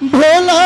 ভোলা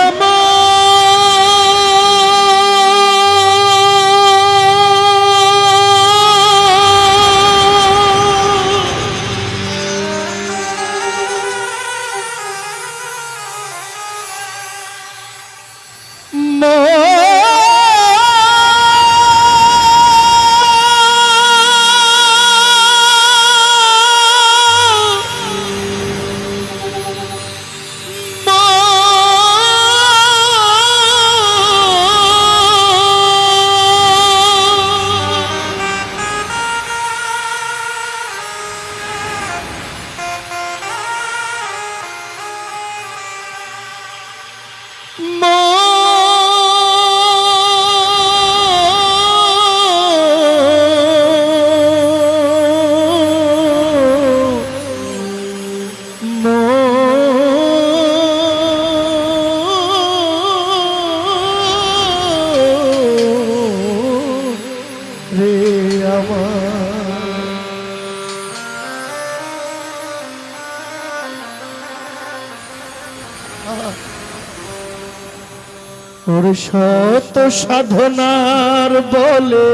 ওর শত সাধনার বলে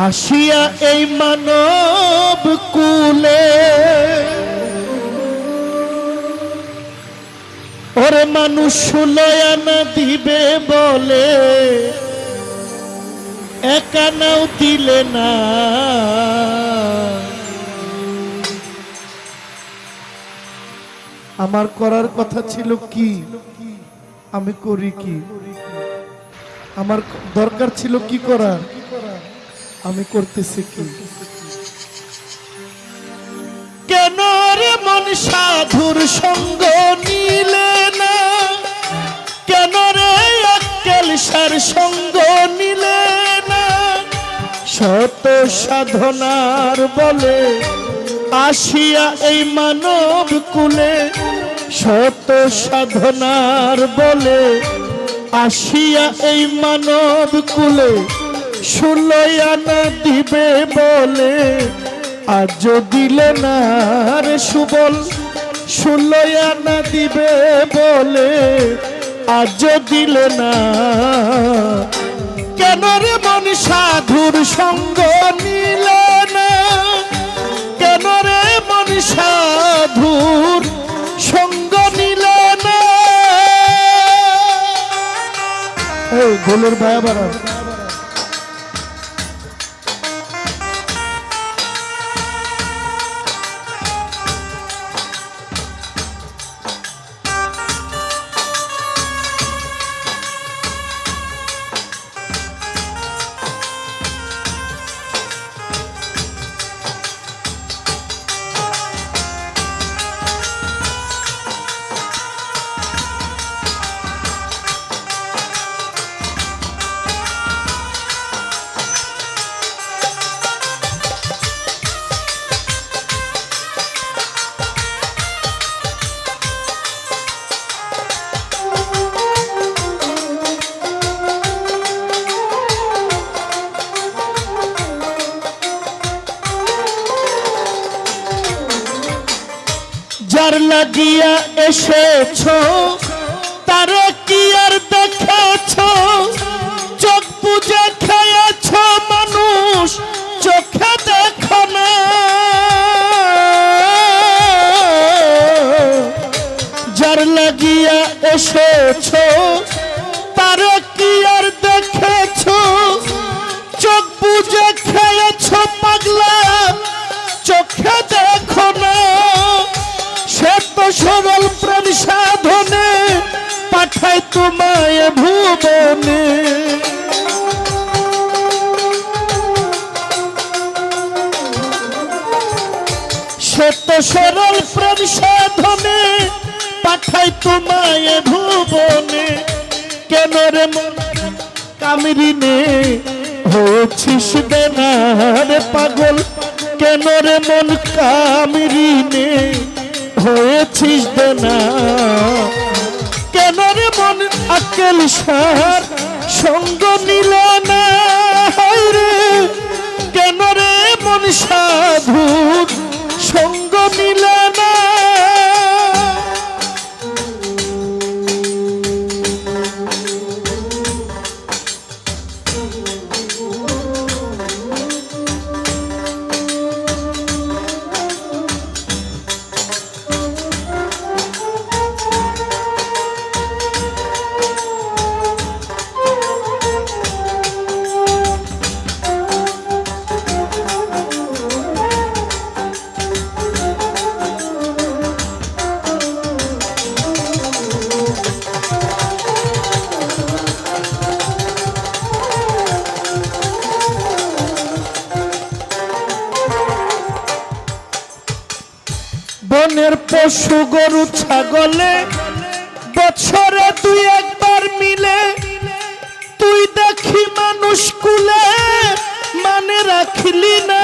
আসিয়া এই মানব কুলে ওরে মানুষ লয়ানা দিবে বলে একা নাও দিলে না। আমার করার কথা ছিল কি, আমি করি কি? আমার দরকার ছিল কি করার, আমি করতেছি কি? কেন রে মন সাধুর সঙ্গ নিলে না? কেন রে আক্কেল সার সঙ্গ নিলে না? শত সাধনার বলে আসিয়া এই মানব কুলে, শত সাধনার বলে আসিয়া এই মানব কুলে সুলয়ানা দিবে বলে আজ দিলে না রে সুবল। সুলয়ানা দিবে বলে আজ দিলে না। কেন রে মন সাধুর সঙ্গ নিলে না? কেন রে মন সাধুর সঙ্গ নিলে না? গোলের ভায়া বাড়া যার লাগিয়া এসেছো তারে কি আর দেখেছো? চোখ বুজে খেয়েছো মানুষ চোখে দেখো না। যার লাগিয়া এসেছো তারে কি আর দেখেছো? চোখ বুজে খেয়েছো পাগলা চোখে দেখো না। সরল প্রেম সাধনে পাঠাই তোমায় ভুবনে। সত্য সরল প্রেম সাধনে পাঠাই তোমায় ভুবনে। কেন রে মন কামরিনে হয়েছিস বেনার পাগল? কেন রে মন কামরিনে হয়েছিস দেনা? কেন রে মন আক্কেল সার সঙ্গ নিলে না? রে কেন রে মন সাধুর সঙ্গ নিলে না? বনের পশু গরু ছাগলে বছরে তুই একবার মিলে তুই দেখি মানুষ কুলে মানে রাখলি না।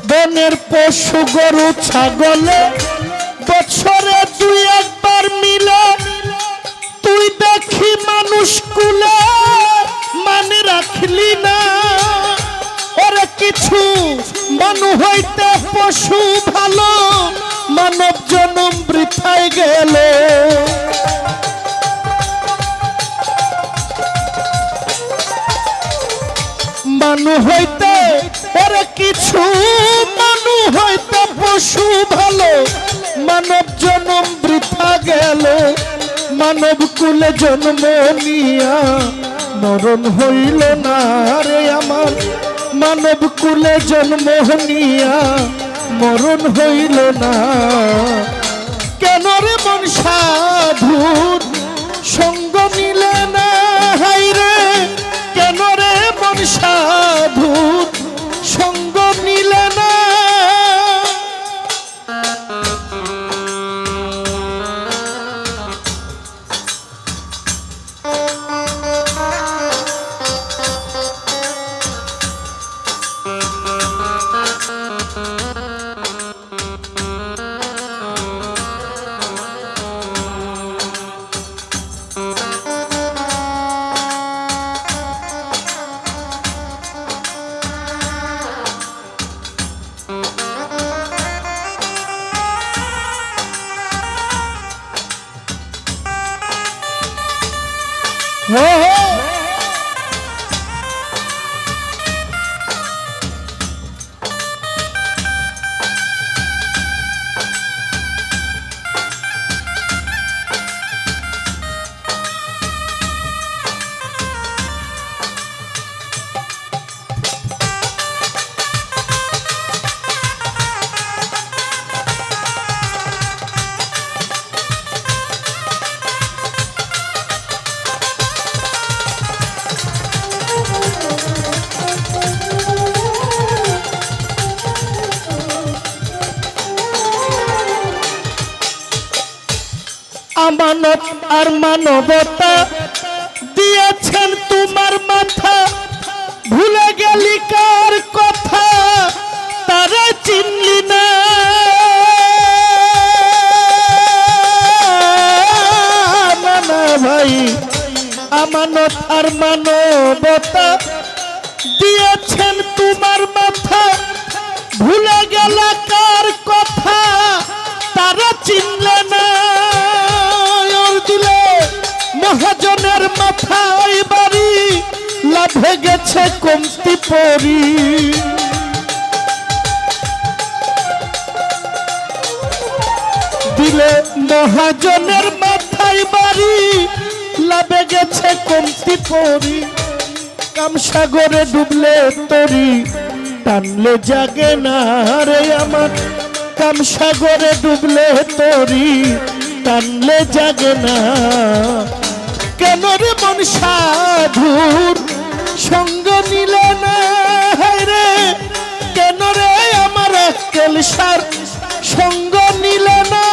বনের পশু গরু ছাগলে বছরে তুই একবার মিলে তুই দেখি মানুষ কুলে মানে রাখলি না। ওরে কিছু মানু হইতে পশু ভালো মানব জনম বৃথায় গেল। মানু হইতে ওরে কিছু মানু হইতে পশু ভালো মানব জনম বৃথা গেল। মানব কুলে জন্ম নিয়া মরণ হইল না রে আমার। মানব কুলে জন্ম নিয়া মরণ হইল না। কেন রে মন সাধুর সঙ্গ নিলে না হাইরে। কেন রে মন সাধুর সঙ্গ নিলে না। আমানত আর মানবতা দিয়েছেন তোমার মাথা। ভুলে গেলি কার কথা তারা চিনলি না। না ভাই আমানত আর মানবতা দিয়েছেন তোমার মাথা। ভুলে গেল কার কথা তারা চিনলে না। মহাজনের মাথায় বাড়ি লাভে গেছে কমতি পরি। দিলে মহাজনের মাথায় বাড়ি লাভে গেছে কমতি পরি। কামসাগরে ডুবলে তরি টানলে জাগে না রে আমার। কামসাগরে ডুবলে তরি টানলে জাগে না। কেন রে মন সাধুর সঙ্গ নিলে না রে। কেন রে আমার আক্কেল সার সঙ্গ নিলে না।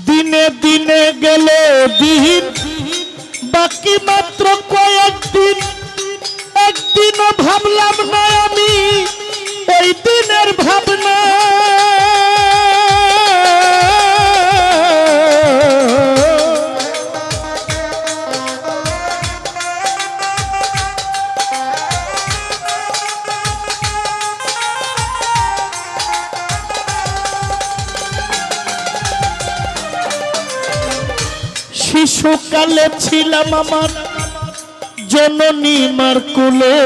দিনে দিনে গেল দিন বাকি মাত্র কয়েকদিন। একদিনও ভাবলাম না আমি ওই শিশুকালে ছিলাম আমার জননী মার কোলে,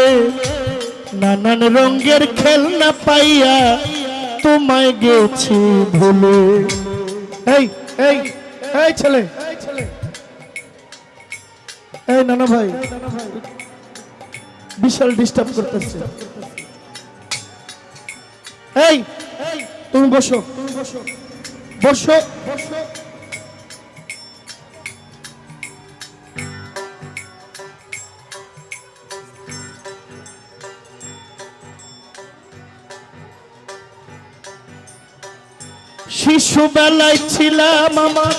নানান রঙের খেলনা পাইয়া তোমায় গেছি ভুলে। এই এই এই ছেলে, এই নানা ভাই বিশাল ডিস্টার্ব করতেছে। এই তুমি বসো বসো। শিশুবেলায় ছিলাম আমার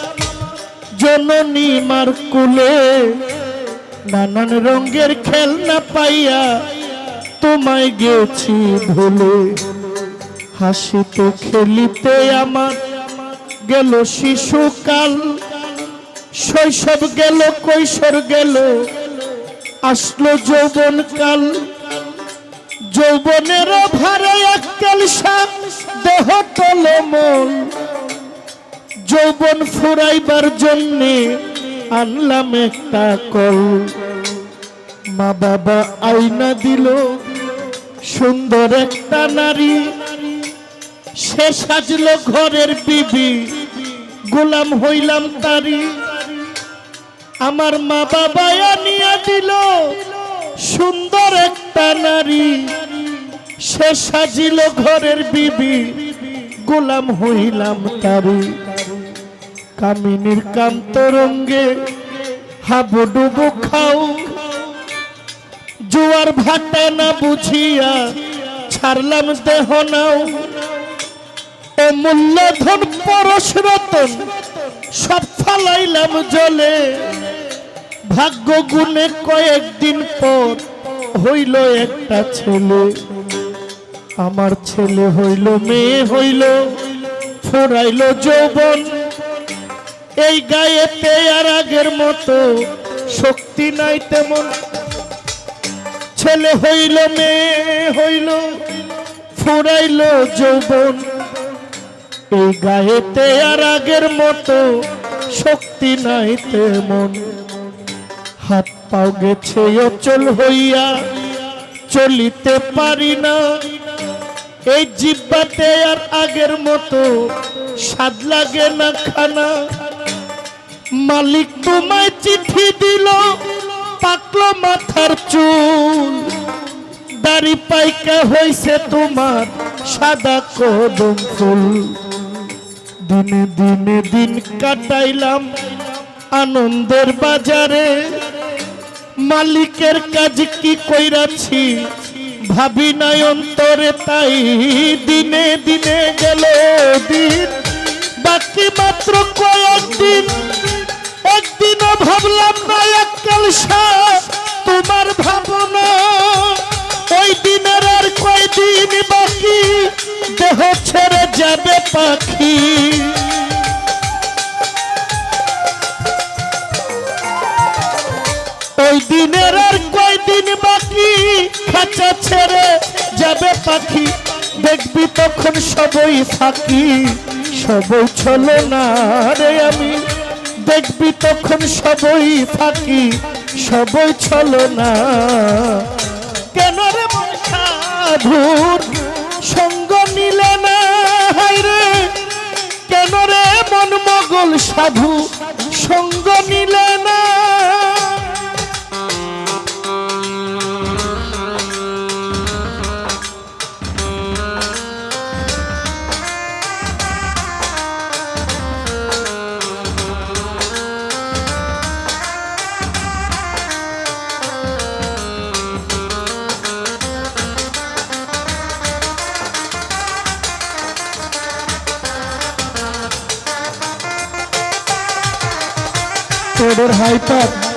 জননী মার কোলে, নানান রঙের খেলনা পাইয়া তোমায় গেছি ভুলে। হাসিতে খেলিতে আমার গেল শিশুকাল, শৈশব গেল কৈশোর গেল, আসলো যৌবন কাল। যৌবনের ভারে এককাল সাপ দেহ টলমল, যৌবন ফুরাইবার জন্যে আনলাম একটা কল। মা বাবা আইনা দিল সুন্দর একটা নারী, সে সাজলো ঘরের বিবি, গোলাম হইলাম তারি। আমার মা বাবা আনিয়া দিল সুন্দর একটা নারী, সে সাজিল ঘরের বিবি, গোলাম হইলাম তারি। কামিনীর কান্তরঙ্গে হাবুডুবু খাও, জোয়ার ভাটা না বুঝিয়া ছাড়লাম দেহ নাও। অমূল্য ধন পরশ রতন সব ফালাইলাম জলে, ভাগ্য গুণে কয়েকদিন পর হইল একটা ছেলে। আমার ছেলে হইল মেয়ে হইল, ফুরাইল যৌবন, এই গায়েতে আর আগের মতো শক্তি নাই তেমন। ছেলে হইল মেয়ে হইল, ফুরাইল যৌবন, এই গায়েতে আর আগের মতো শক্তি নাই তেমন। হাত পাও গেছে অচল হইয়া, চলিতে পারি না, এই জিহ্বাতে আর আগের মতো স্বাদ লাগে না খানা। মালিক তোমায় চিঠি দিল, পাকলো মাথার চুল, দাড়ি পাইকা হইছে তোমার সাদা কদম ফুল। দিনে দিনে দিন কাটাইলাম আনন্দের বাজারে, মালিকের কাজ কি কইরাছি ভাবি নাই অন্তরে। তাই দিনে দিনে গেল দিন, বাকি মাত্র কয়েকদিন। একদিনও ভাবলাম না এককাল তোমার ভাবনা, ওই দিনের আর কয়দিন বাকি, দেহ ছেড়ে যাবে পাখি। ওই দিনের আর কয়দিন বাকি, খাঁচা ছেড়ে যাবে পাখি। দেখবি তখন সবই ফাঁকি, সবই ছলো না রে আমি। দেখবি তখন সবই ফাঁকি, সবই ছলো না। কেন রে মন সাধুর সঙ্গ নিলে না, হায়রে কেন রে মন মগল সাধু সঙ্গ নিলে না।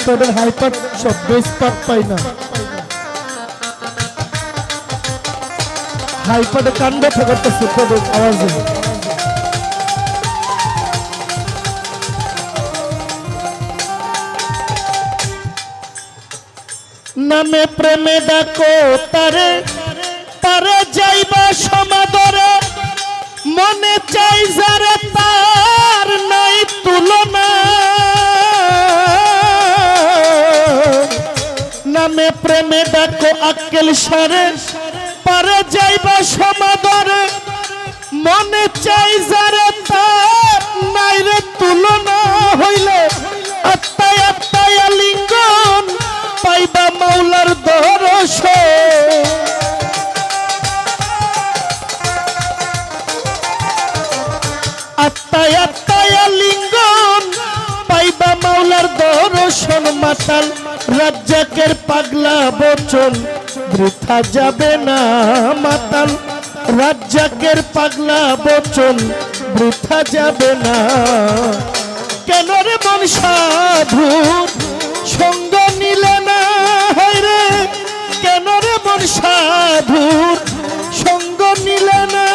তোদের হাইপার সব বেশ পাত পাই না, হাইপারে কান্ড ফেরতেছে তোদের আওয়াজে। নামে প্রেমে ডাকো তারে, তারে যাইবা সমাদরে, মনে চাই যারে তার নাই তুলনা। প্রেমে ডাকো আক্কেল সারে পারে যাইবা সমাদরে মনে চাই যারে তার নাইরে তুলনা হইলে আত্মায় আত্মায় লিঙ্গন পাইবা মাওলার দর্শন আত্মায় আত্মায় লিঙ্গন পাইবা মাওলার দর্শন মাতাল রাজ্জাকের পাগলা বচন বৃথা যাবে না মাতাল রাজ্জাকের পাগলা বচন বৃথা যাবে না কেন রে মন সাধুর সঙ্গ নিলে না হায়রে কেন রে মন সাধুর সঙ্গ নিলে না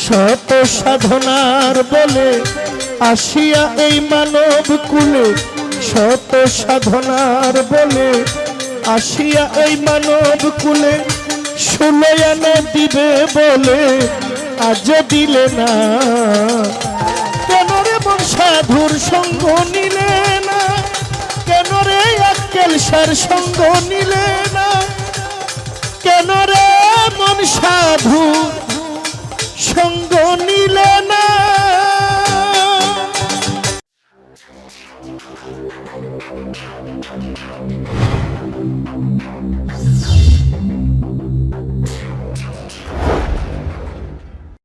শত সাধনার বলে আসিয়া এই মানব কুলে শত সাধনার বলে আসিয়া এই মানব কুলে শুলে এনে দিবে বলে আজ দিলে না কেন রে মন সাধুর সঙ্গ নিলে না কেন রে আক্কেল সার সঙ্গ নিলে না কেন রে মন সাধু সঙ্গ